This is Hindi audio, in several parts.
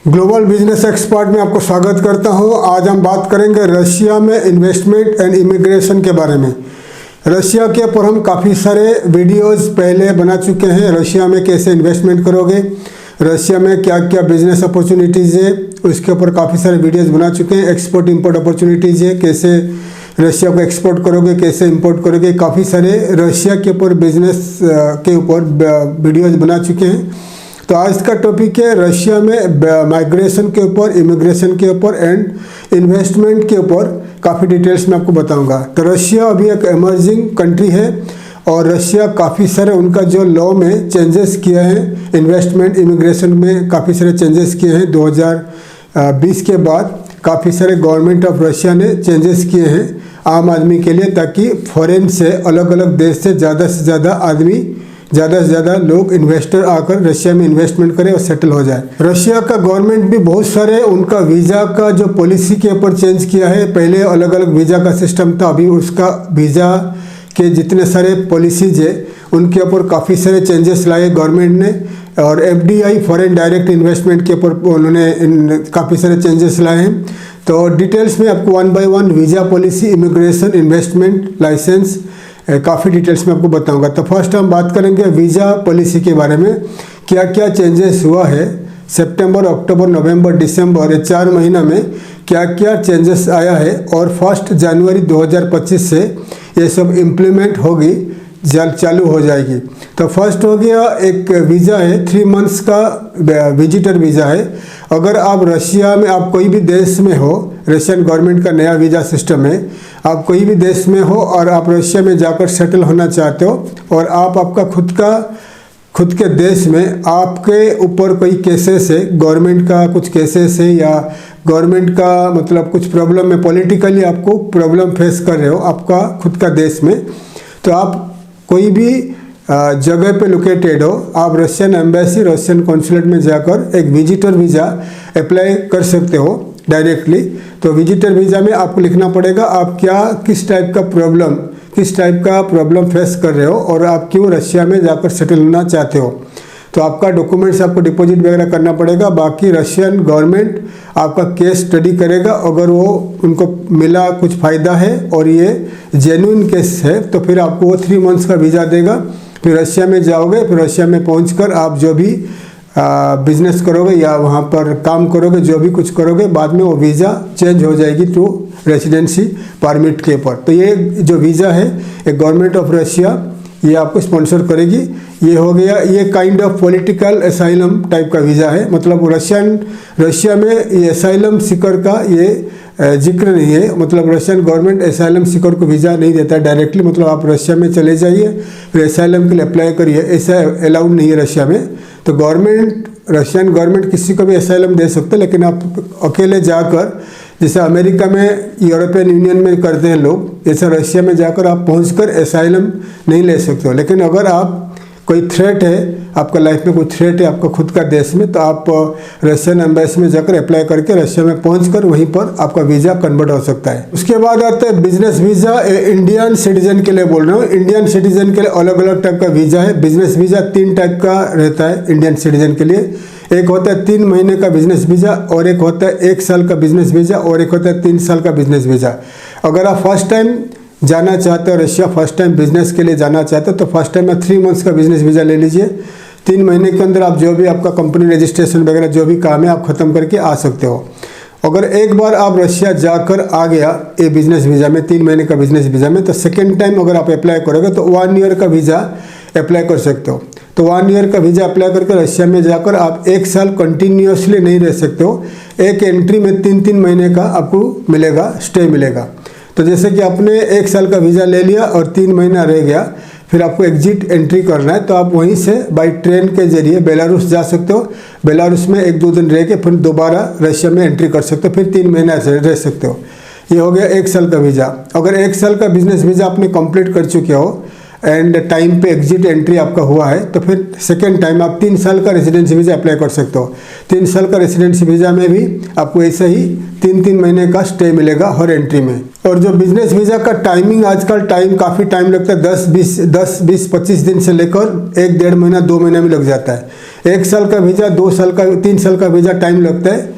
ग्लोबल बिजनेस एक्सपर्ट में आपको स्वागत करता हूं। आज हम बात करेंगे रशिया में इन्वेस्टमेंट एंड इमिग्रेशन के बारे में। रशिया के ऊपर हम काफ़ी सारे वीडियोस पहले बना चुके हैं। रशिया में कैसे इन्वेस्टमेंट करोगे, रशिया में क्या क्या बिजनेस अपॉर्चुनिटीज़ है, उसके ऊपर काफ़ी सारे वीडियोस बना चुके हैं। एक्सपोर्ट इंपोर्ट अपॉर्चुनिटीज़ है, कैसे रशिया को एक्सपोर्ट करोगे, कैसे इंपोर्ट करोगे, काफ़ी सारे रशिया के ऊपर बिजनेस के ऊपर वीडियोज़ बना चुके हैं। तो आज का टॉपिक है रशिया में माइग्रेशन के ऊपर, इमिग्रेशन के ऊपर एंड इन्वेस्टमेंट के ऊपर काफ़ी डिटेल्स में आपको बताऊंगा। तो रशिया अभी एक इमर्जिंग कंट्री है और रशिया काफ़ी सारे उनका जो लॉ में चेंजेस किए हैं, इन्वेस्टमेंट इमिग्रेशन में काफ़ी सारे चेंजेस किए हैं। 2020 के बाद काफ़ी सारे गवर्नमेंट ऑफ रशिया ने चेंजेस किए हैं आम आदमी के लिए, ताकि फॉरेन से अलग अलग देश से ज़्यादा आदमी, ज़्यादा से ज़्यादा लोग इन्वेस्टर आकर रशिया में इन्वेस्टमेंट करें और सेटल हो जाए। रशिया का गवर्नमेंट भी बहुत सारे उनका वीज़ा का जो पॉलिसी के ऊपर चेंज किया है। पहले अलग अलग वीज़ा का सिस्टम था, अभी उसका वीज़ा के जितने सारे पॉलिसीज है उनके ऊपर काफ़ी सारे चेंजेस लाए गवर्नमेंट ने। और FDI फॉरेन डायरेक्ट इन्वेस्टमेंट के ऊपर उन्होंने काफ़ी सारे चेंजेस लाए हैं। तो डिटेल्स में आपको 1 by 1 visa policy, immigration, investment, licence, काफ़ी डिटेल्स में आपको बताऊंगा। तो फर्स्ट हम बात करेंगे वीज़ा पॉलिसी के बारे में। क्या क्या चेंजेस हुआ है सितंबर, अक्टूबर, नवंबर, दिसंबर, ये 4 महीना में क्या क्या चेंजेस आया है, और 1 जनवरी 2025 से ये सब इम्प्लीमेंट होगी, चालू हो जाएगी। तो फर्स्ट हो गया, एक वीज़ा है 3 मंथ्स का विजिटर वीज़ा है। अगर आप रशिया में, आप कोई भी देश में हो, रशियन गवर्नमेंट का नया वीज़ा सिस्टम है, आप कोई भी देश में हो और आप रशिया में जाकर सेटल होना चाहते हो और आप आपका खुद के देश में आपके ऊपर कोई केसेस है, गवर्नमेंट का कुछ केसेस है, या गवर्नमेंट का मतलब कुछ प्रॉब्लम है, पॉलिटिकली आपको प्रॉब्लम फेस कर रहे हो आपका खुद का देश में, तो आप कोई भी जगह पे लोकेटेड हो, आप रशियन एम्बेसी, रशियन कॉन्सुलेट में जाकर एक विजिटर वीज़ा अप्लाई कर सकते हो डायरेक्टली। तो विजिटर वीज़ा में आपको लिखना पड़ेगा आप किस टाइप का प्रॉब्लम फेस कर रहे हो और आप क्यों रशिया में जाकर सेटल होना चाहते हो। तो आपका डॉक्यूमेंट्स आपको डिपॉजिट वगैरह करना पड़ेगा। बाकी रशियन गवर्नमेंट आपका केस स्टडी करेगा। अगर वो उनको मिला कुछ फ़ायदा है और ये जेन्युइन केस है तो फिर आपको वो 3 मंथ्स का वीज़ा देगा। फिर रशिया में जाओगे, फिर रशिया में पहुंचकर आप जो भी बिजनेस करोगे या वहाँ पर काम करोगे, जो भी कुछ करोगे, बाद में वो वीज़ा चेंज हो जाएगी टू रेसिडेंसी परमिट के ऊपर। तो ये जो वीज़ा है एक गवर्नमेंट ऑफ रशिया ये आपको स्पॉन्सर करेगी। ये हो गया, ये kind of political asylum type का वीज़ा है। मतलब रशिया में ये असाइलम सीकर का ये जिक्र नहीं है। मतलब रशियन गवर्नमेंट असाइलम सीकर को वीज़ा नहीं देता डायरेक्टली। मतलब आप रशिया में चले जाइए, फिर असाइलम के लिए अप्लाई करिए, ऐसा अलाउड नहीं है रशिया में। तो रशियन गवर्नमेंट किसी को भी असाइलम दे सकते, लेकिन आप अकेले जाकर, जैसे अमेरिका में, यूरोपियन यूनियन में करते हैं लोग, ऐसा रशिया में जाकर आप पहुंचकर असाइलम नहीं ले सकते हो। लेकिन अगर आप कोई थ्रेट है, आपका लाइफ में कोई थ्रेट है आपका खुद का देश में, तो आप रशियन एम्बेसी में जाकर अप्लाई करके रशिया में पहुंचकर वहीं पर आपका वीज़ा कन्वर्ट हो सकता है। उसके बाद आता है बिजनेस वीज़ा। इंडियन सिटीजन के लिए बोल रहा हूँ। इंडियन सिटीजन के लिए अलग अलग टाइप का वीज़ा है। बिजनेस वीज़ा 3 टाइप का रहता है इंडियन सिटीजन के लिए। एक होता है 3 महीने का बिजनेस वीज़ा, और एक होता है 1 साल का बिजनेस वीज़ा, और एक होता है 3 साल का बिजनेस वीज़ा। अगर आप फर्स्ट टाइम जाना चाहते हो रशिया, फर्स्ट टाइम बिजनेस के लिए जाना चाहते हो, तो फर्स्ट टाइम में 3 मंथ्स का बिजनेस वीज़ा ले लीजिए। 3 महीने के अंदर आप जो भी आपका कंपनी रजिस्ट्रेशन वगैरह जो भी काम है आप ख़त्म करके आ सकते हो। अगर एक बार आप रशिया जाकर आ गया ये बिजनेस वीज़ा में, 3 महीने का बिजनेस वीज़ा में, तो सेकेंड टाइम अगर आप अप्लाई करोगे तो 1 ईयर का वीज़ा अप्लाई कर सकते हो। तो 1 ईयर का वीज़ा अप्लाई करके रशिया में जाकर आप 1 साल कंटिन्यूसली नहीं रह सकते हो। एक एंट्री में 3-3 महीने का आपको मिलेगा, स्टे मिलेगा। तो जैसे कि आपने 1 साल का वीज़ा ले लिया और 3 महीना रह गया, फिर आपको एग्जिट एंट्री करना है, तो आप वहीं से बाई ट्रेन के जरिए बेलारूस जा सकते हो। बेलारूस में 1-2 दिन रह के फिर दोबारा रशिया में एंट्री कर सकते हो, फिर 3 महीना रह सकते हो। ये हो गया 1 साल का वीज़ा। अगर 1 साल का बिजनेस वीज़ा आपने कंप्लीट कर चुके हो, एंड टाइम पे एग्जिट एंट्री आपका हुआ है तो फिर सेकेंड टाइम आप 3 साल का रेजिडेंसी वीज़ा अप्लाई कर सकते हो। 3 साल का रेजिडेंसी वीज़ा में भी आपको ऐसे ही 3-3 महीने का स्टे मिलेगा हर एंट्री में। और जो बिजनेस वीज़ा का टाइमिंग, आजकल टाइम काफ़ी टाइम लगता है, 10-20-25 दिन से लेकर 1-1.5 महीना 2 महीना में लग जाता है। 1 साल का वीज़ा, 2 साल का, 3 साल का वीज़ा टाइम लगता है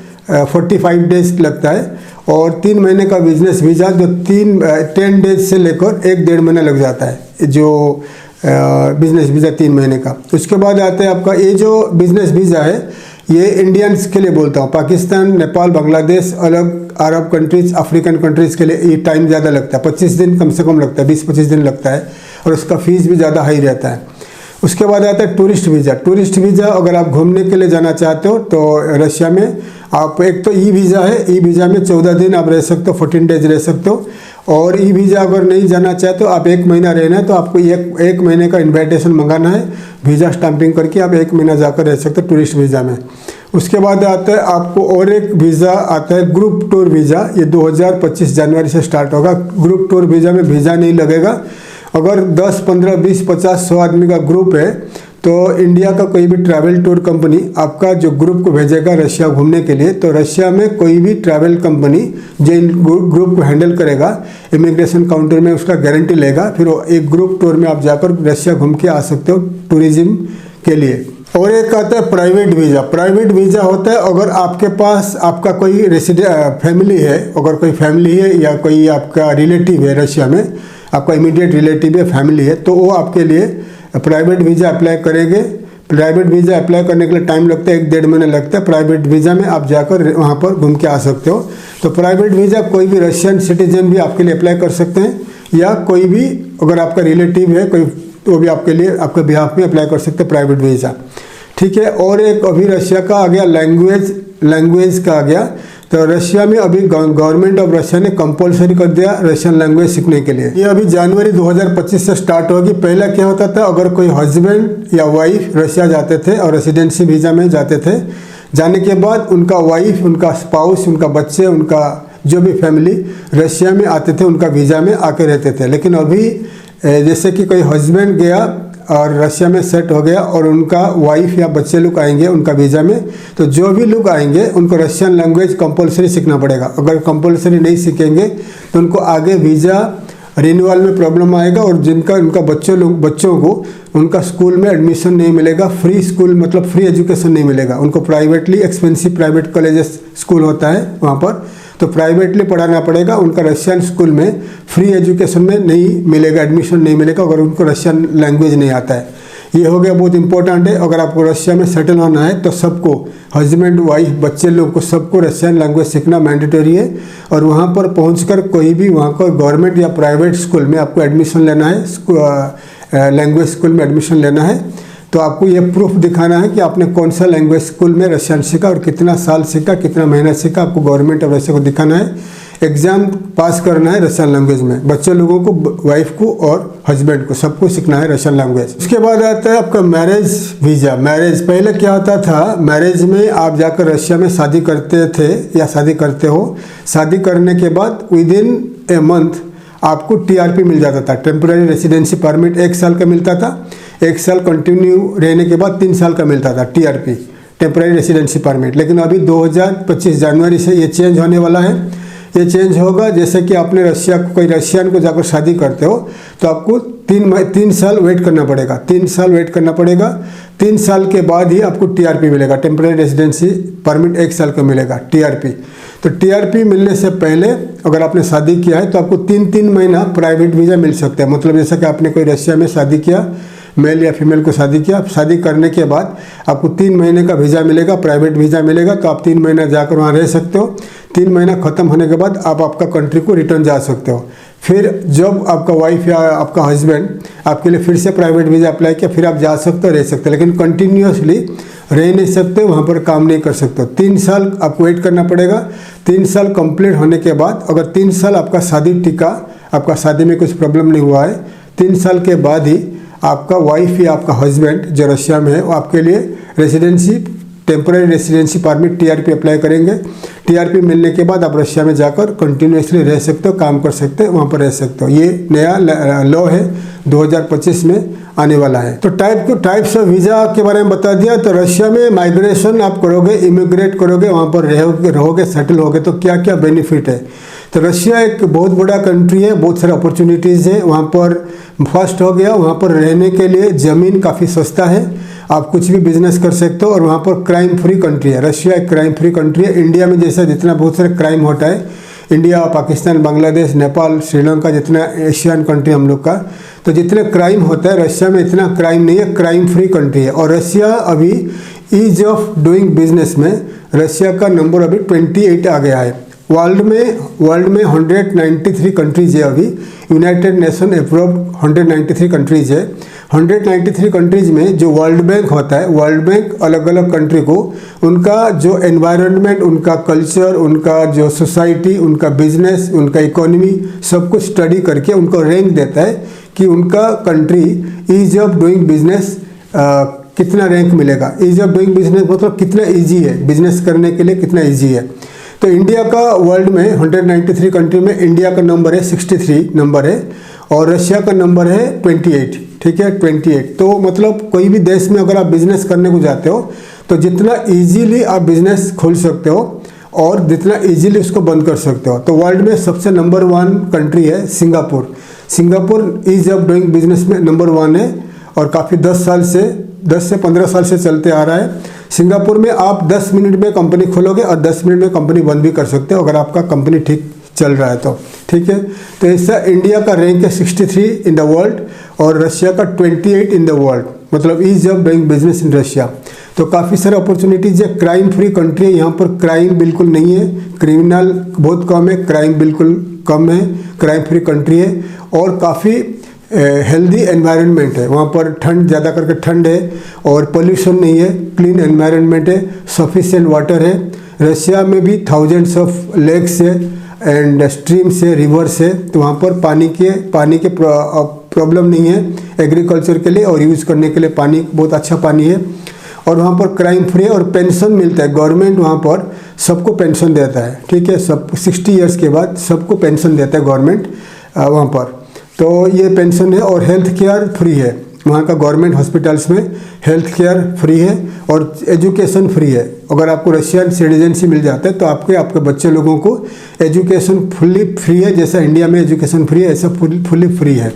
45 डेज लगता है। और 3 महीने का बिजनेस वीज़ा जो 10 डेज से लेकर 1-1.5 महीना लग जाता है जो बिजनेस वीज़ा 3 महीने का। उसके बाद आता है आपका ये जो बिजनेस वीज़ा है ये इंडियंस के लिए बोलता हूँ, पाकिस्तान, नेपाल, बांग्लादेश, अलग अरब कंट्रीज, अफ्रीकन कंट्रीज़ के लिए ये टाइम ज़्यादा लगता है, 25 दिन कम से कम लगता है, 20-25 दिन लगता है और उसका फ़ीस भी ज़्यादा हाई रहता है। उसके बाद आता है टूरिस्ट वीज़ा। टूरिस्ट वीज़ा अगर आप घूमने के लिए जाना चाहते हो तो रशिया में आप, एक तो ई वीज़ा है, ई वीज़ा में 14 दिन आप रह सकते हो, 14 डेज रह सकते हो। और ई वीज़ा अगर नहीं जाना चाहते हो, आप 1 महीना रहना है तो आपको एक महीने का इन्विटेशन मंगाना है, वीज़ा स्टैंपिंग करके आप 1 महीना जाकर रह सकते हो टूरिस्ट वीज़ा में। उसके बाद आता है आपको और एक वीज़ा आता है ग्रुप टूर वीज़ा। ये 2025 जनवरी से स्टार्ट होगा। ग्रुप टूर वीज़ा में वीज़ा नहीं लगेगा। अगर 10, 15, 20, 50, 100 आदमी का ग्रुप है तो इंडिया का कोई भी ट्रैवल टूर कंपनी आपका जो ग्रुप को भेजेगा रशिया घूमने के लिए, तो रशिया में कोई भी ट्रैवल कंपनी जो इन ग्रुप को हैंडल करेगा इमिग्रेशन काउंटर में उसका गारंटी लेगा। फिर वो एक ग्रुप टूर में आप जाकर रशिया घूम के आ सकते हो टूरिज्म के लिए। और एक आता है प्राइवेट वीज़ा। प्राइवेट वीज़ा होता है अगर आपके पास आपका कोई फैमिली है, अगर कोई फैमिली है या कोई आपका रिलेटिव है रशिया में, आपका इमीडिएट रिलेटिव है, फैमिली है, तो वो आपके लिए प्राइवेट वीज़ा अप्लाई करेंगे। प्राइवेट वीज़ा अप्लाई करने के लिए टाइम लगता है, 1-1.5 महीना लगता है। प्राइवेट वीज़ा में आप जाकर वहाँ पर घूम के आ सकते हो। तो प्राइवेट वीज़ा कोई भी रशियन सिटीजन भी आपके लिए अप्लाई कर सकते हैं या कोई भी अगर आपका रिलेटिव है कोई, तो भी आपके लिए आपके बिहाफ में अप्लाई कर सकते हैं प्राइवेट वीज़ा, ठीक है। और एक अभी रशिया का आ गया लैंग्वेज का आ गया। तो रशिया में अभी गवर्नमेंट ऑफ रशिया ने कंपलसरी कर दिया रशियन लैंग्वेज सीखने के लिए। ये अभी जनवरी 2025 से स्टार्ट होगी। पहले क्या होता था, अगर कोई हस्बैंड या वाइफ रशिया जाते थे और रेसिडेंसी वीज़ा में जाते थे, जाने के बाद उनका वाइफ, उनका स्पाउस, उनका बच्चे, उनका जो भी फैमिली रशिया में आते थे उनका वीज़ा में आके रहते थे। लेकिन अभी जैसे कि कोई हस्बैंड गया और रशिया में सेट हो गया और उनका वाइफ या बच्चे लोग आएंगे उनका वीज़ा में, तो जो भी लोग आएंगे उनको रशियन लैंग्वेज कंपलसरी सीखना पड़ेगा। अगर कंपलसरी नहीं सीखेंगे तो उनको आगे वीज़ा रिन्यूअल में प्रॉब्लम आएगा और उनका बच्चों को उनका स्कूल में एडमिशन नहीं मिलेगा। फ्री स्कूल मतलब फ्री एजुकेशन नहीं मिलेगा उनको। Privately expensive private colleges school होता है वहाँ पर, तो प्राइवेटली पढ़ाना पड़ेगा। उनका रशियन स्कूल में फ्री एजुकेशन में नहीं मिलेगा, एडमिशन नहीं मिलेगा अगर उनको रशियन लैंग्वेज नहीं आता है। ये हो गया, बहुत इंपॉर्टेंट है। अगर आपको रशिया में सेटल होना है तो सबको, हस्बैंड, वाइफ, बच्चे लोग को सबको रशियन लैंग्वेज सीखना मैंडेटरी है। और वहाँ पर पहुँचकर कोई भी वहाँ का गवर्नमेंट या प्राइवेट स्कूल में आपको एडमिशन लेना है, लैंग्वेज स्कूल में एडमिशन लेना है, तो आपको ये प्रूफ दिखाना है कि आपने कौन सा लैंग्वेज स्कूल में रशियन सीखा और कितना साल सीखा, कितना महीना सीखा। आपको गवर्नमेंट ऑफ रशिया को दिखाना है। एग्ज़ाम पास करना है रशियन लैंग्वेज में। बच्चे लोगों को, वाइफ को और हस्बैंड को, सबको सीखना है रशियन लैंग्वेज। उसके बाद आता है आपका मैरिज वीज़ा। मैरिज पहले क्या होता था, मैरिज में आप जाकर रशिया में शादी करते थे या शादी करते हो। शादी करने के बाद विदिन ए मंथ आपको TRP मिल जाता था, टेम्पररी रेसिडेंसी परमिट। 1 साल का मिलता था। 1 साल कंटिन्यू रहने के बाद 3 साल का मिलता था TRP, टेम्पररी रेसिडेंसी परमिट। लेकिन अभी 2025 जनवरी से ये चेंज होने वाला है। ये चेंज होगा, जैसे कि आपने कोई रशियन को जाकर शादी करते हो तो आपको 3 साल वेट करना पड़ेगा। 3 साल वेट करना पड़ेगा। 3 साल के बाद ही आपको TRP मिलेगा, टेम्पररी रेसिडेंसी परमिट 1 साल का मिलेगा TRP। तो TRP मिलने से पहले अगर आपने शादी किया है तो आपको 3-3 महीना प्राइवेट वीज़ा मिल सकता है। मतलब जैसा कि आपने कोई रशिया में शादी किया, मेल या फीमेल को शादी किया, शादी करने के बाद आपको 3 महीने का वीज़ा मिलेगा, प्राइवेट वीज़ा मिलेगा। तो आप 3 महीना जाकर वहाँ रह सकते हो। 3 महीना ख़त्म होने के बाद आप आपका कंट्री को रिटर्न जा सकते हो। फिर जब आपका वाइफ या आपका हस्बैंड आपके लिए फिर से प्राइवेट वीज़ा अप्लाई किया, फिर आप जा सकते हो, रह सकते हो। लेकिन कंटिन्यूसली रह नहीं सकते, वहाँ पर काम नहीं कर सकते। 3 साल आपको वेट करना पड़ेगा। 3 साल कंप्लीट होने के बाद अगर 3 साल आपका शादी टिका, आपका शादी में कुछ प्रॉब्लम नहीं हुआ है, 3 साल के बाद ही आपका वाइफ या आपका हस्बैंड जो रशिया में है वो आपके लिए residency, temporary residency permit TRP apply करेंगे। TRP मिलने के बाद आप रशिया में जाकर कंटिन्यूसली रह सकते हो, काम कर सकते हो, वहाँ पर रह सकते हो। ये नया लॉ है 2025 में आने वाला है। तो टाइप्स ऑफ वीज़ा के बारे में बता दिया। तो रशिया में माइग्रेशन आप करोगे, इमिग्रेट करोगे, वहाँ पर रहोगे, सेटल होगे, तो क्या क्या बेनिफिट है। तो रशिया एक बहुत बड़ा कंट्री है, बहुत सारे अपॉर्चुनिटीज़ है वहाँ पर। फर्स्ट हो गया, वहाँ पर रहने के लिए ज़मीन काफ़ी सस्ता है, आप कुछ भी बिजनेस कर सकते हो। और वहाँ पर क्राइम फ्री कंट्री है। रशिया एक क्राइम फ्री कंट्री है। इंडिया में जैसा जितना बहुत सारे क्राइम होता है, इंडिया, पाकिस्तान, बांग्लादेश, नेपाल, श्रीलंका, जितना एशियन कंट्री हम लोग का, तो जितने क्राइम होता है रशिया में इतना क्राइम नहीं है, क्राइम फ्री कंट्री है। और रशिया अभी ईज ऑफ डूइंग बिजनेस में रशिया का नंबर अभी 28 आ गया है। वर्ल्ड में 193 कंट्रीज है अभी। यूनाइटेड नेशन अप्रूव्ड 193 कंट्रीज है। 193 कंट्रीज में जो वर्ल्ड बैंक होता है, वर्ल्ड बैंक अलग अलग कंट्री को उनका जो एनवायरनमेंट, उनका कल्चर, उनका जो सोसाइटी, उनका बिजनेस, उनका इकोनॉमी, सब कुछ स्टडी करके उनको रैंक देता है कि उनका country ease of doing business कितना रैंक मिलेगा। ईज ऑफ डूइंग बिजनेस मतलब कितना ईजी है बिजनेस करने के लिए, कितना ईजी है। तो इंडिया का वर्ल्ड में 193 कंट्री में इंडिया का नंबर है 63 नंबर है, और रशिया का नंबर है 28। ठीक है, 28। तो मतलब कोई भी देश में अगर आप बिजनेस करने को जाते हो तो जितना इजीली आप बिजनेस खोल सकते हो और जितना इजीली उसको बंद कर सकते हो। तो वर्ल्ड में सबसे नंबर 1 कंट्री है Singapore. Singapore ease of doing business में नंबर 1 है, और काफ़ी 10 से 15 साल से चलते आ रहा है। सिंगापुर में आप 10 मिनट में कंपनी खोलोगे और 10 मिनट में कंपनी बंद भी कर सकते हो अगर आपका कंपनी ठीक चल रहा है तो। ठीक है, तो ऐसा इंडिया का रैंक है 63 इन द वर्ल्ड और रशिया का 28 इन द वर्ल्ड, मतलब ease of doing business in Russia. तो काफ़ी सारे अपॉर्चुनिटीज़ है। क्राइम फ्री कंट्री है, यहाँ पर क्राइम बिल्कुल नहीं है, क्रिमिनल बहुत कम है, क्राइम बिल्कुल कम है, क्राइम फ्री कंट्री है। और काफ़ी हेल्दी एनवायरनमेंट है, वहाँ पर ठंड ज़्यादा करके ठंड है और पोल्यूशन नहीं है, क्लीन एनवायरनमेंट है, सफिशिएंट वाटर है। रशिया में भी थाउजेंड्स ऑफ लेक्स है एंड स्ट्रीम्स है, रिवर्स है, तो वहाँ पर पानी के प्रॉब्लम नहीं है एग्रीकल्चर के लिए, और यूज़ करने के लिए पानी बहुत अच्छा पानी है। और वहाँ पर क्राइम फ्री है और पेंशन मिलता है। गवर्नमेंट वहाँ पर सबको पेंशन देता है। ठीक है, सब 60 ईयर्स के बाद सबको पेंशन देता है गवर्नमेंट वहाँ पर। तो ये पेंशन है और हेल्थ केयर फ्री है। वहाँ का गवर्नमेंट हॉस्पिटल्स में हेल्थ केयर फ्री है और एजुकेशन फ्री है। अगर आपको रशियन सिटीजनशिप मिल जाता है तो आपके बच्चे लोगों को एजुकेशन फुल्ली फ्री है। जैसा इंडिया में एजुकेशन फ्री है ऐसा फुल्ली फ्री है।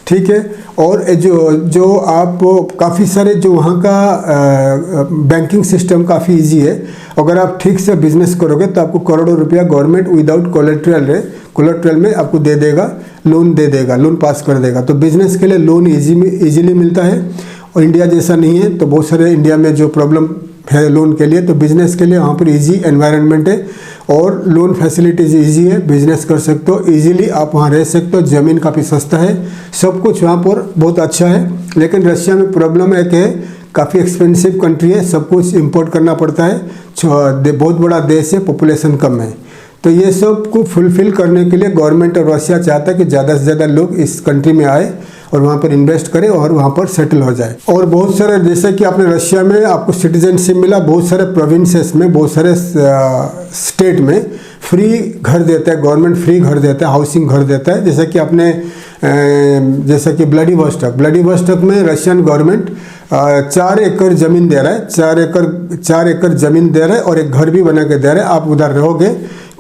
ठीक है, और जो आप काफ़ी सारे जो वहाँ का बैंकिंग सिस्टम काफ़ी इजी है। अगर आप ठीक से बिजनेस करोगे तो आपको करोड़ों रुपया गवर्नमेंट विदाउट कोलेट्रल में आपको दे देगा, लोन पास कर देगा। तो बिजनेस के लिए लोन इजीली मिलता है और इंडिया जैसा नहीं है। तो बहुत सारे इंडिया में जो प्रॉब्लम है लोन के लिए, तो बिजनेस के लिए वहाँ पर इजी एनवायरनमेंट है और लोन फैसिलिटीज इजी है, बिजनेस कर सकते हो इजीली, आप वहाँ रह सकते हो, ज़मीन काफ़ी सस्ता है, सब कुछ वहाँ पर बहुत अच्छा है। लेकिन रशिया में प्रॉब्लम एक है, काफ़ी एक्सपेंसिव कंट्री है, सब कुछ इंपोर्ट करना पड़ता है, बहुत बड़ा देश है, पॉपुलेशन कम है। तो ये सब को फुलफिल करने के लिए गवर्नमेंट और रशिया चाहता है कि ज़्यादा से ज़्यादा लोग इस कंट्री में आए और वहाँ पर इन्वेस्ट करें और वहाँ पर सेटल हो जाए। और बहुत सारे, जैसे कि आपने रशिया में आपको सिटीजनशिप मिला, बहुत सारे प्रोविंसेस में, बहुत सारे स्टेट में फ्री घर देता है गवर्नमेंट, फ्री घर देता है, हाउसिंग घर देता है। जैसा कि आपने जैसा कि व्लादिवोस्टोक में रशियन गवर्नमेंट 4 एकड़ ज़मीन दे रहा है, 4 एकड़ ज़मीन दे रहा है और एक घर भी बना के दे रहा है। आप उधर रहोगे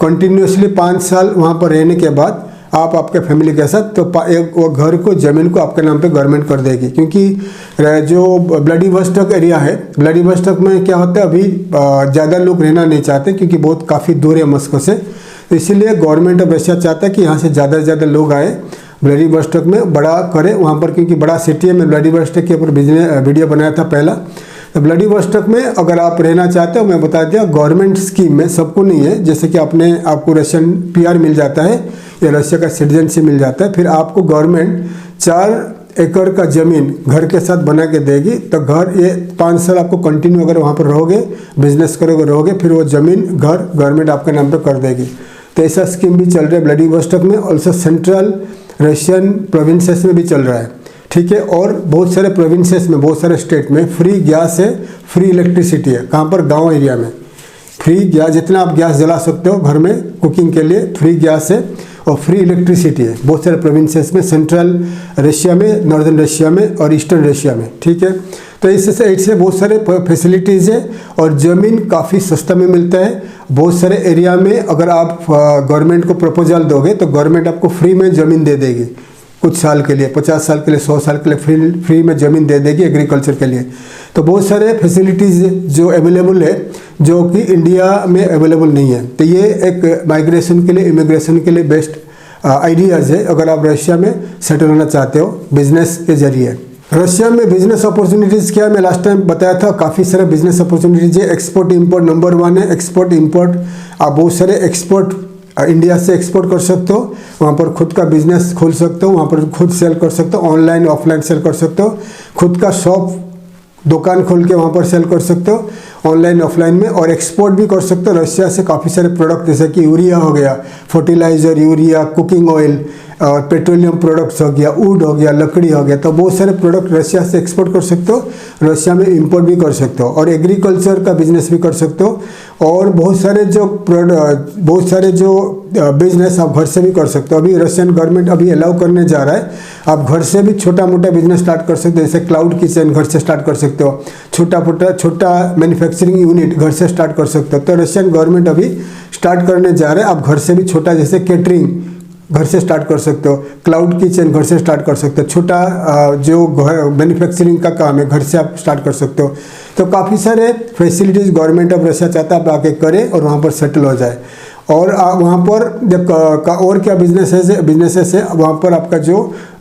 कंटिन्यूसली 5 साल, वहाँ पर रहने के बाद आप आपके फैमिली के साथ, तो वो घर को, ज़मीन को आपके नाम पे गवर्नमेंट कर देगी। क्योंकि जो व्लादिवोस्टोक एरिया है, व्लादिवोस्टोक में क्या होता है, अभी ज़्यादा लोग रहना नहीं चाहते क्योंकि बहुत काफ़ी दूर है मॉस्को से। तो इसीलिए गवर्नमेंट ऑफ रशिया चाहता है कि यहाँ से ज़्यादा से ज़्यादा लोग आए, व्लादिवोस्टोक में बड़ा करे वहाँ पर, क्योंकि बड़ा सिटी है। मैं व्लादिवोस्टोक के ऊपर वीडियो बनाया था पहला। तो व्लादिवोस्टोक में अगर आप रहना चाहते हो, मैं बता दिया गवर्नमेंट स्कीम में, सबको नहीं है। जैसे कि आपको रशियन PR मिल जाता है या रशिया का सिटीजनशिप मिल जाता है, फिर आपको गवर्नमेंट 4 एकड़ का ज़मीन घर के साथ बना के देगी। तो घर ये 5 साल आपको कंटिन्यू अगर वहाँ पर रहोगे, बिजनेस करोगे, फिर वो ज़मीन घर गवर्नमेंट आपके नाम पर कर देगी। तो ऐसा स्कीम भी चल रहा है व्लादिवोस्टोक में। ऑल्सो सेंट्रल रशियन प्रोविंसेस में भी चल रहा है। ठीक है, और बहुत सारे प्रोविंसेस में, बहुत सारे स्टेट में फ्री गैस है, फ्री इलेक्ट्रिसिटी है। कहाँ पर? गांव एरिया में फ्री गैस, जितना आप गैस जला सकते हो घर में कुकिंग के लिए, फ्री गैस है। और फ्री इलेक्ट्रिसिटी है बहुत सारे प्रोविंसेस में, सेंट्रल रशिया में, नॉर्दर्न रशिया में और ईस्टर्न रशिया में, ठीक है। तो इससे बहुत सारे फैसिलिटीज़ है और ज़मीन काफ़ी सस्ता में मिलता है। बहुत सारे एरिया में अगर आप गवर्नमेंट को प्रपोजल दोगे तो गवर्नमेंट आपको फ्री में ज़मीन दे देगी, कुछ साल के लिए, 50 साल के लिए, 100 साल के लिए फ्री में ज़मीन दे देगी एग्रीकल्चर के लिए। तो बहुत सारे फैसिलिटीज़ जो अवेलेबल है जो कि इंडिया में अवेलेबल नहीं है। तो ये एक माइग्रेशन के लिए, इमिग्रेशन के लिए बेस्ट आइडियाज़ है अगर आप रशिया में सेटल होना चाहते हो बिजनेस के जरिए। रशिया में बिजनेस अपॉर्चुनिटीज़ क्या है, मैं लास्ट टाइम बताया था, काफ़ी सारे बिजनेस अपॉर्चुनिटीज़ है। एक्सपोर्ट इंपोर्ट नंबर 1 है, एक्सपोर्ट इंपोर्ट। आप बहुत सारे एक्सपोर्ट इंडिया से एक्सपोर्ट कर सकते हो, वहाँ पर खुद का बिजनेस खोल सकते हो, वहाँ पर खुद सेल कर सकते हो, ऑनलाइन ऑफलाइन सेल कर सकते हो, खुद का शॉप दुकान खोल के वहाँ पर सेल कर सकते हो ऑनलाइन ऑफलाइन में, और एक्सपोर्ट भी कर सकते हो रशिया से काफ़ी सारे प्रोडक्ट जैसे कि यूरिया हो गया, फर्टिलाइज़र, यूरिया, कुकिंग ऑयल और पेट्रोलियम प्रोडक्ट्स हो गया, वुड हो गया, लकड़ी हो गया। तो बहुत सारे प्रोडक्ट रशिया से एक्सपोर्ट कर सकते हो, रशिया में इंपोर्ट भी कर सकते हो, और एग्रीकल्चर का बिजनेस भी कर सकते हो। और बहुत सारे जो बिजनेस आप घर से भी कर सकते हो। अभी रशियन गवर्नमेंट अभी अलाउ करने जा रहा है, आप घर से भी छोटा मोटा बिजनेस स्टार्ट कर सकते हो, जैसे क्लाउड किचन घर से स्टार्ट कर सकते हो, छोटा मैन्युफैक्चरिंग यूनिट घर से स्टार्ट कर सकते हो। तो रशियन गवर्नमेंट अभी स्टार्ट करने जा रहे हैं, आप घर से भी छोटा, जैसे कैटरिंग घर से स्टार्ट कर सकते हो, क्लाउड किचन घर से स्टार्ट कर सकते हो, छोटा जो मैन्युफैक्चरिंग का काम है घर से आप स्टार्ट कर सकते हो। तो काफ़ी सारे फैसिलिटीज़ गवर्नमेंट ऑफ रशिया चाहता है आप आके करें और वहाँ पर सेटल हो जाए। और वहाँ पर जब और क्या बिजनेसेस है वहाँ पर आपका जो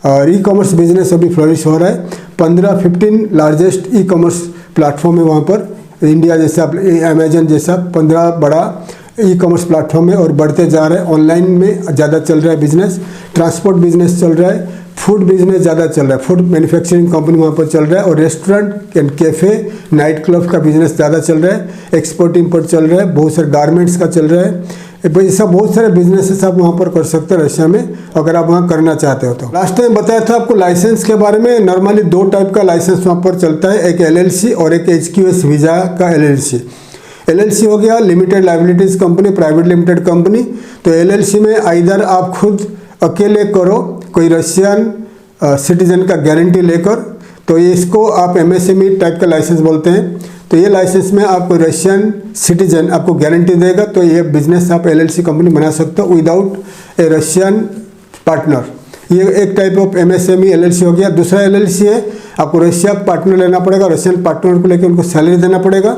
ई कॉमर्स बिजनेस अभी फ्लरिश हो रहा है। 15 लार्जेस्ट ई कॉमर्स प्लेटफॉर्म है वहाँ पर, इंडिया जैसा अमेजन जैसा 15 बड़ा ई कॉमर्स प्लेटफॉर्म है और बढ़ते जा रहे हैं। ऑनलाइन में ज़्यादा चल रहा है बिजनेस, ट्रांसपोर्ट बिजनेस चल रहा है, फूड बिजनेस ज़्यादा चल रहा है, फूड मैन्युफैक्चरिंग कंपनी वहाँ पर चल रहा है, और restaurant and cafe night club का बिजनेस ज़्यादा चल रहा है, एक्सपोर्ट इंपोर्ट चल रहा है, बहुत सारे गारमेंट्स का चल रहा है। ऐसा बहुत सारे बिजनेसेस आप वहाँ पर कर सकते हो रशिया में अगर आप वहाँ करना चाहते हो तो। लास्ट टाइम बताया था आपको लाइसेंस के बारे में। नॉर्मली 2 टाइप का लाइसेंस वहाँ पर चलता है, एक LLC और एक HQS वीज़ा का LLC। LLC हो गया limited liabilities company, private limited company. तो LLC में आइदर आप खुद अकेले करो कोई रशियन सिटीजन का गारंटी लेकर, तो ये इसको आप MSME टाइप का लाइसेंस बोलते हैं। तो ये लाइसेंस में आपको रशियन सिटीजन आपको गारंटी देगा, तो ये बिजनेस आप LLC कंपनी बना सकते हो विदाउट ए रशियन पार्टनर। ये एक टाइप ऑफ MSME LLC हो गया। दूसरा LLC है, आपको रशिया पार्टनर लेना पड़ेगा, रशियन पार्टनर को लेकर उनको सैलरी देना पड़ेगा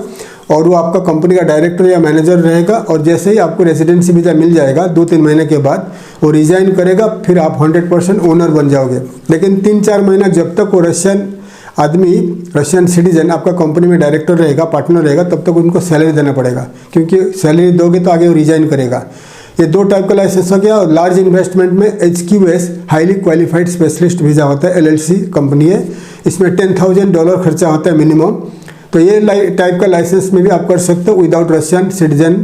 और वो आपका कंपनी का डायरेक्टर या मैनेजर रहेगा। और जैसे ही आपको रेजिडेंसी वीज़ा मिल जाएगा 2-3 महीने के बाद वो रिजाइन करेगा, फिर आप 100% ओनर बन जाओगे। लेकिन 3-4 महीना जब तक वो रशियन सिटीजन आपका कंपनी में डायरेक्टर रहेगा, पार्टनर रहेगा, तब तक उनको सैलरी देना पड़ेगा, क्योंकि सैलरी दोगे तो आगे वो रिजाइन करेगा। ये 2 टाइप का लाइसेंस हो गया। और लार्ज इन्वेस्टमेंट में HQS highly qualified specialist visa होता है, LLC कंपनी है, इसमें $10,000 खर्चा होता है मिनिमम। तो ये टाइप का लाइसेंस में भी आप कर सकते हो विदाउट रशियन सिटीजन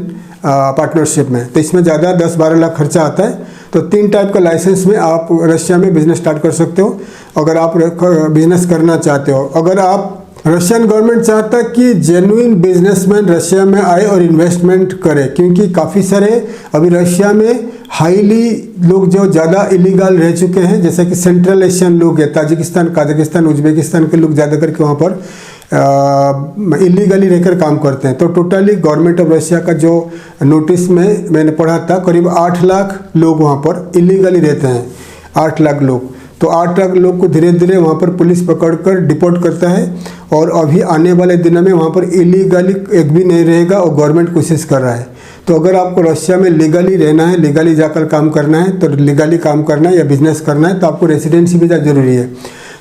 पार्टनरशिप में। तो इसमें ज़्यादा 10-12 लाख खर्चा आता है। तो 3 टाइप का लाइसेंस में आप रशिया में बिजनेस स्टार्ट कर सकते हो अगर आप बिजनेस करना चाहते हो। अगर आप रशियन गवर्नमेंट चाहता है कि जेन्युइन बिजनेसमैन रशिया में आए और इन्वेस्टमेंट करे, क्योंकि काफ़ी सारे अभी रशिया में हाईली लोग जो ज़्यादा इलीगल रह चुके हैं, जैसे कि सेंट्रल एशियन लोग हैं, ताजिकिस्तान, काजाकिस्तान, उज्बेकिस्तान के लोग ज़्यादा करके वहाँ पर इलीगली रहकर काम करते हैं। तो टोटली गवर्नमेंट ऑफ रशिया का जो नोटिस में मैंने पढ़ा था, करीब 8 लाख लोग वहाँ पर इलीगली रहते हैं, 8 लाख लोग। तो 8 लाख लोग को धीरे धीरे वहाँ पर पुलिस पकड़कर डिपोर्ट करता है, और अभी आने वाले दिनों में वहाँ पर इलीगली एक भी नहीं रहेगा, और गवर्नमेंट कोशिश कर रहा है। तो अगर आपको रशिया में लीगली रहना है, लीगली जाकर काम करना है, तो लीगली काम करना है या बिजनेस करना है, तो आपको रेसिडेंसी वीज़ा ज़रूरी है।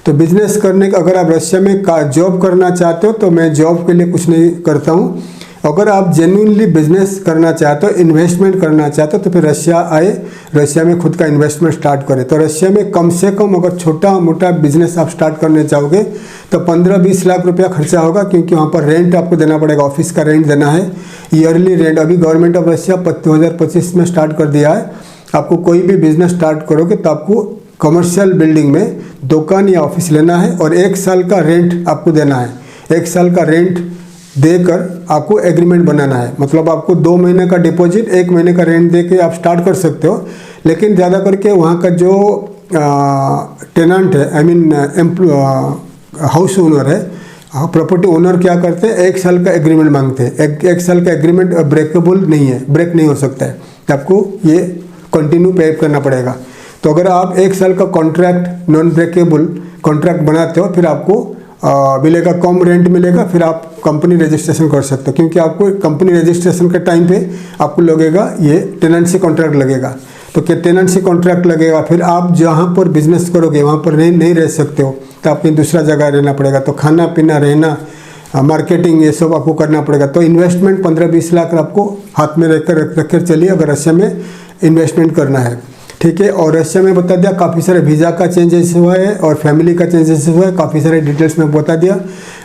तो बिजनेस करने का, अगर आप रशिया में जॉब करना चाहते हो तो मैं जॉब के लिए कुछ नहीं करता हूँ। अगर आप जेन्युइनली बिजनेस करना चाहते हो, इन्वेस्टमेंट करना चाहते हो, तो फिर रशिया आए, रशिया में खुद का इन्वेस्टमेंट स्टार्ट करें। तो रशिया में कम से कम अगर छोटा मोटा बिजनेस आप स्टार्ट करने चाहोगे तो 15-20 लाख रुपया खर्चा होगा, क्योंकि वहाँ पर रेंट आपको देना पड़ेगा, ऑफिस का रेंट देना है, ईयरली रेंट। अभी गवर्नमेंट ऑफ रशिया 2025 में स्टार्ट कर दिया है, आपको कोई भी बिजनेस स्टार्ट करोगे तो आपको कमर्शियल बिल्डिंग में दुकान या ऑफिस लेना है और 1 साल का रेंट आपको देना है। 1 साल का रेंट देकर आपको एग्रीमेंट बनाना है, मतलब आपको 2 महीने का डिपॉजिट, 1 महीने का रेंट दे के आप स्टार्ट कर सकते हो। लेकिन ज़्यादा करके वहाँ का जो टेनेंट है, आई मीन हाउस ओनर है, प्रॉपर्टी ओनर क्या करते हैं, 1 साल का एग्रीमेंट मांगते हैं। एक साल का एग्रीमेंट ब्रेकेबल नहीं है, ब्रेक नहीं हो सकता है, तो आपको ये कंटिन्यू पे करना पड़ेगा। तो अगर आप 1 साल का कॉन्ट्रैक्ट नॉन ब्रेकेबल कॉन्ट्रैक्ट बनाते हो, फिर आपको मिलेगा, कम रेंट मिलेगा, फिर आप कंपनी रजिस्ट्रेशन कर सकते हो, क्योंकि आपको कंपनी रजिस्ट्रेशन के टाइम पे आपको लगेगा ये टेनेंसी कॉन्ट्रैक्ट लगेगा। तो क्या टेनेंसी कॉन्ट्रैक्ट लगेगा, फिर आप जहाँ पर बिजनेस करोगे वहाँ पर नहीं रह सकते हो, तो आपको दूसरा जगह रहना पड़ेगा। तो खाना पीना, रहना, मार्केटिंग, ये सब आपको करना पड़ेगा। तो इन्वेस्टमेंट 15-20 लाख आपको हाथ में रखकर चलिए अगर रशिया में इन्वेस्टमेंट करना है, ठीक है। और रशिया में बता दिया काफ़ी सारे वीज़ा का चेंजेस हुआ है और फैमिली का चेंजेस हुआ है, काफ़ी सारे डिटेल्स में बता दिया।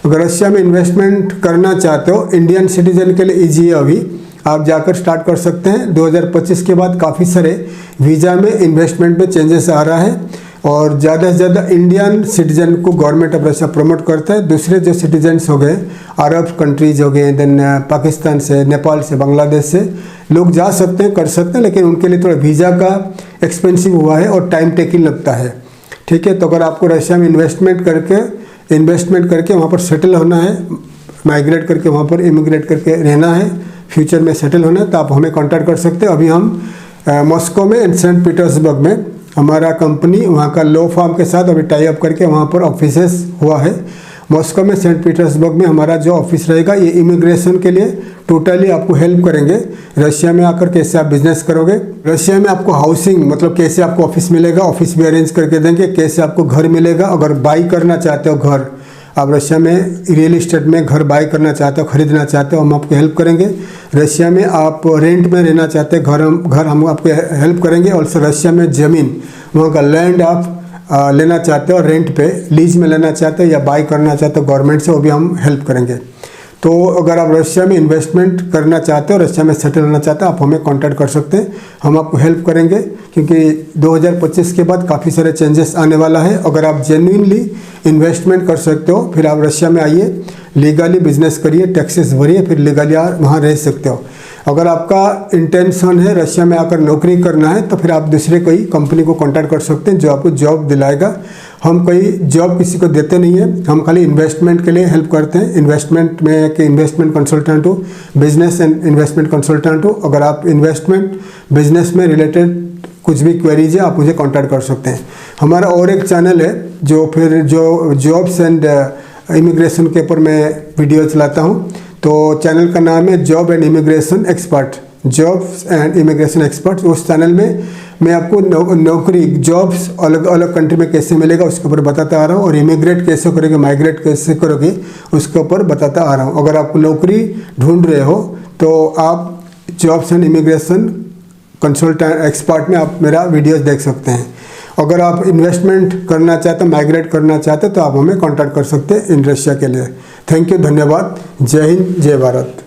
अगर रशिया में इन्वेस्टमेंट करना चाहते हो, इंडियन सिटीजन के लिए ईजी है, अभी आप जाकर स्टार्ट कर सकते हैं। 2025 के बाद काफ़ी सारे वीज़ा में इन्वेस्टमेंट में चेंजेस आ रहा है और ज़्यादा से ज़्यादा इंडियन सिटीजन को गवर्नमेंट ऑफ रशिया प्रमोट करता है। दूसरे जो सिटीजन्स हो गए, अरब कंट्रीज़ हो गए, देन पाकिस्तान से, नेपाल से, बांग्लादेश से लोग जा सकते हैं, कर सकते हैं, लेकिन उनके लिए थोड़ा वीज़ा का एक्सपेंसिव हुआ है और टाइम टेकिंग लगता है, ठीक है। तो अगर आपको रशिया में इन्वेस्टमेंट करके वहाँ पर सेटल होना है, माइग्रेट करके वहाँ पर इमिग्रेट करके रहना है, फ्यूचर में सेटल होना है, तो आप हमें कांटेक्ट कर सकते हैं। अभी हम मॉस्को में एंड सेंट पीटर्सबर्ग में हमारा कंपनी वहाँ का लॉ फर्म के साथ अभी टाई अप करके वहाँ पर ऑफिसेस हुआ है। मॉस्को में सेंट पीटर्सबर्ग में हमारा जो ऑफिस रहेगा, ये इमिग्रेशन के लिए टोटली आपको हेल्प करेंगे। रशिया में आकर कैसे आप बिजनेस करोगे, रशिया में आपको हाउसिंग मतलब कैसे आपको ऑफिस मिलेगा, ऑफिस भी अरेंज करके देंगे, कैसे आपको घर मिलेगा। अगर बाई करना चाहते हो घर, आप रशिया में रियल इस्टेट में घर बाई करना चाहते हो, खरीदना चाहते हो, हम आपको हेल्प करेंगे। रशिया में आप रेंट में रहना चाहते हैं, घर हम आपको हेल्प करेंगे। ऑल्सो रशिया में ज़मीन, वहाँ का लैंड आप लेना चाहते हो रेंट पे, लीज में लेना चाहते हो या बाई करना चाहते हो गवर्नमेंट से, वो भी हम हेल्प करेंगे। तो अगर आप रशिया में इन्वेस्टमेंट करना चाहते हो, रशिया में सेटल होना चाहते हो, आप हमें कांटेक्ट कर सकते हैं, हम आपको हेल्प करेंगे। क्योंकि 2025 के बाद काफ़ी सारे चेंजेस आने वाला है। अगर आप जेन्युइनली इन्वेस्टमेंट कर सकते हो, फिर आप रशिया में आइए, लीगली बिजनेस करिए, टैक्सेस भरिए, फिर लीगली वहाँ रह सकते हो। अगर आपका इंटेंशन है रशिया में आकर नौकरी करना है, तो फिर आप दूसरे कोई कंपनी को कांटेक्ट कर सकते हैं जो आपको जॉब दिलाएगा। हम कोई जॉब किसी को देते नहीं है, हम खाली इन्वेस्टमेंट के लिए हेल्प करते हैं। इन्वेस्टमेंट में कि इन्वेस्टमेंट कंसल्टेंट हो, बिजनेस एंड इन्वेस्टमेंट कंसल्टेंट हो। अगर आप इन्वेस्टमेंट बिजनेस में रिलेटेड कुछ भी क्वेरीज है, आप मुझे कांटेक्ट कर सकते हैं। हमारा और एक चैनल है जो जॉब्स एंड इमिग्रेशन के ऊपर मैं वीडियो चलाता हूँ। तो चैनल का नाम है job and immigration expert, jobs and immigration expert. उस चैनल में मैं आपको नौकरी, जॉब्स अलग अलग कंट्री में कैसे मिलेगा उसके ऊपर बताता आ रहा हूँ, और इमिग्रेट कैसे करोगे, माइग्रेट कैसे करोगे उसके ऊपर बताता आ रहा हूँ। अगर आप नौकरी ढूंढ रहे हो तो आप jobs and immigration consultant expert में आप मेरा वीडियोस देख सकते हैं। अगर आप इन्वेस्टमेंट करना चाहते, माइग्रेट करना चाहते, तो आप हमें कांटेक्ट कर सकते हैं इन रशिया के लिए। थैंक यू, धन्यवाद। जय हिंद, जय भारत।